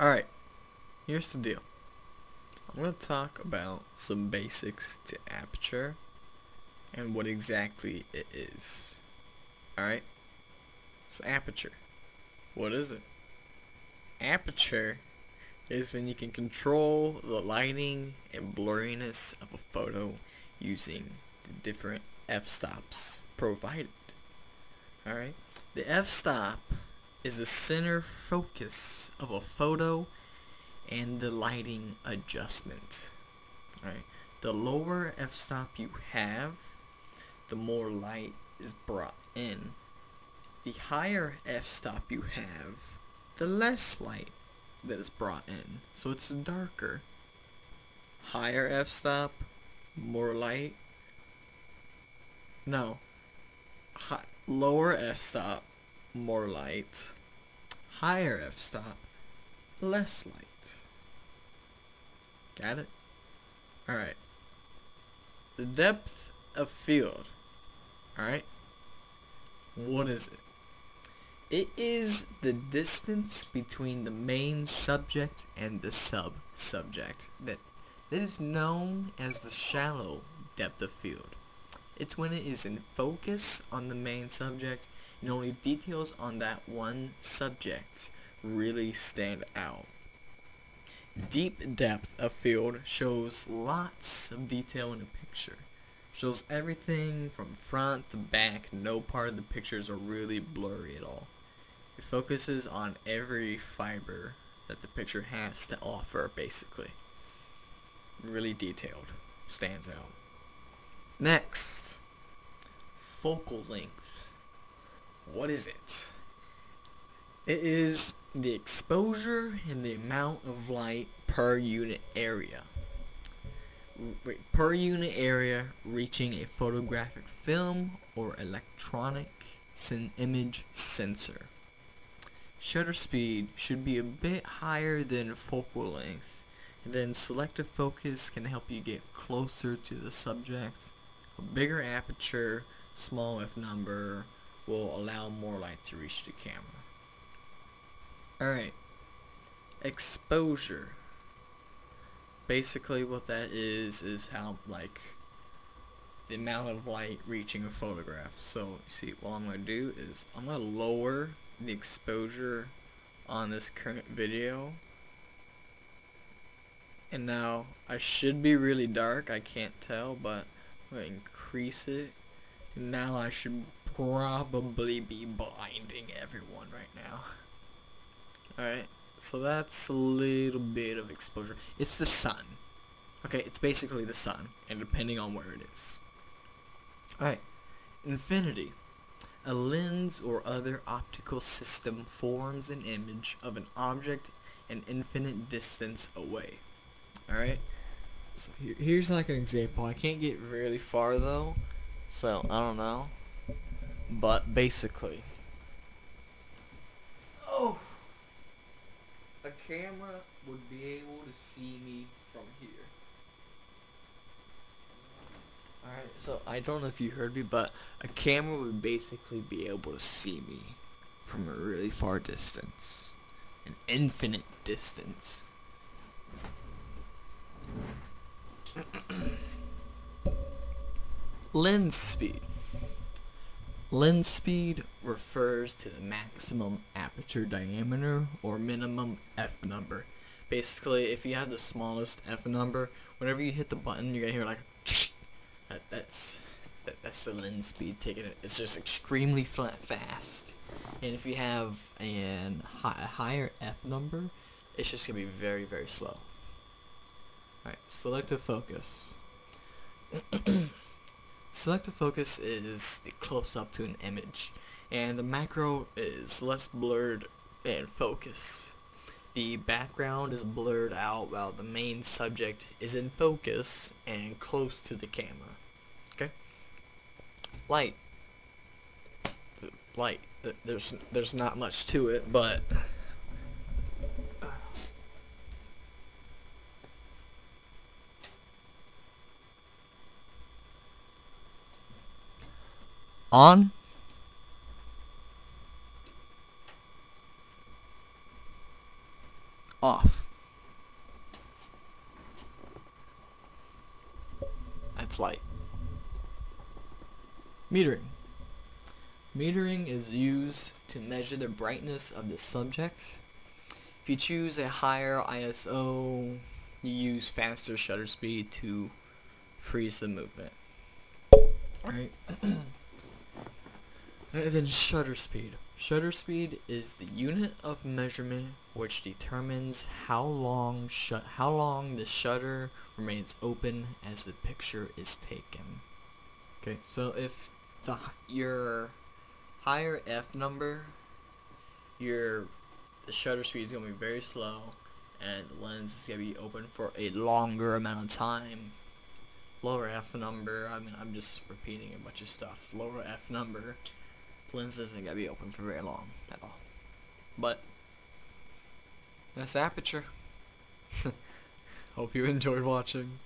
Alright, here's the deal. I'm going to talk about some basics to Aperture and what exactly it is. Alright? So Aperture. What is it? Aperture is when you can control the lighting and blurriness of a photo using the different f-stops provided. Alright? The f-stop is the center focus of a photo and the lighting adjustment. Alright? The lower f-stop you have, the more light is brought in. The higher f-stop you have, the less light that is brought in. So it's darker. Higher f-stop, more light. No. Lower f-stop, more light. Higher f-stop, less light. Got it? Alright. The depth of field. Alright? What is it? It is the distance between the main subject and the sub-subject that is known as the shallow depth of field. It's when it is in focus on the main subject and only details on that one subject really stand out. Deep depth of field shows lots of detail in a picture. Shows everything from front to back. No part of the pictures are really blurry at all. It focuses on every fiber that the picture has to offer, basically. Really detailed. Stands out. Next, focal length. What is it? It is the exposure and the amount of light per unit area. Per unit area reaching a photographic film or electronic image sensor. Shutter speed should be a bit higher than focal length, and then selective focus can help you get closer to the subject. A bigger aperture, small f-number, will allow more light to reach the camera. Alright, exposure. Basically what that is how, like, the amount of light reaching a photograph. So, you see, what I'm going to do is I'm going to lower the exposure on this current video. And now, I should be really dark, I can't tell, but I'm going to increase it. And now I should probably be blinding everyone right now. Alright, so that's a little bit of exposure. It's the sun. Okay, it's basically the sun, and depending on where it is. Alright, infinity. A lens or other optical system forms an image of an object an infinite distance away. Alright, so here's like an example. I can't get really far though, so I don't know. But basically, a camera would be able to see me from here. Alright, so I don't know if you heard me, but a camera would basically be able to see me from a really far distance. An infinite distance. Lens speed. Lens speed refers to the maximum aperture diameter or minimum f-number. Basically, if you have the smallest f-number, whenever you hit the button, you're gonna hear like that's the lens speed taking it. It's just extremely fast. And if you have a higher f-number, it's just gonna be very, very slow. Alright, selective focus. Selective focus is the close-up to an image, and the macro is less blurred and focus. The background is blurred out while the main subject is in focus and close to the camera. Okay? Light. There's not much to it, but on, off. That's light. Metering. Metering is used to measure the brightness of the subject. If you choose a higher ISO, you use faster shutter speed to freeze the movement. Alright. And then shutter speed. Shutter speed is the unit of measurement which determines how long the shutter remains open as the picture is taken. Okay, so if your higher f number, the shutter speed is going to be very slow, and the lens is going to be open for a longer amount of time. Lower f number, I mean, I'm just repeating a bunch of stuff. Lower f number, lens isn't going to be open for very long at all. But that's Aperture. Hope you enjoyed watching.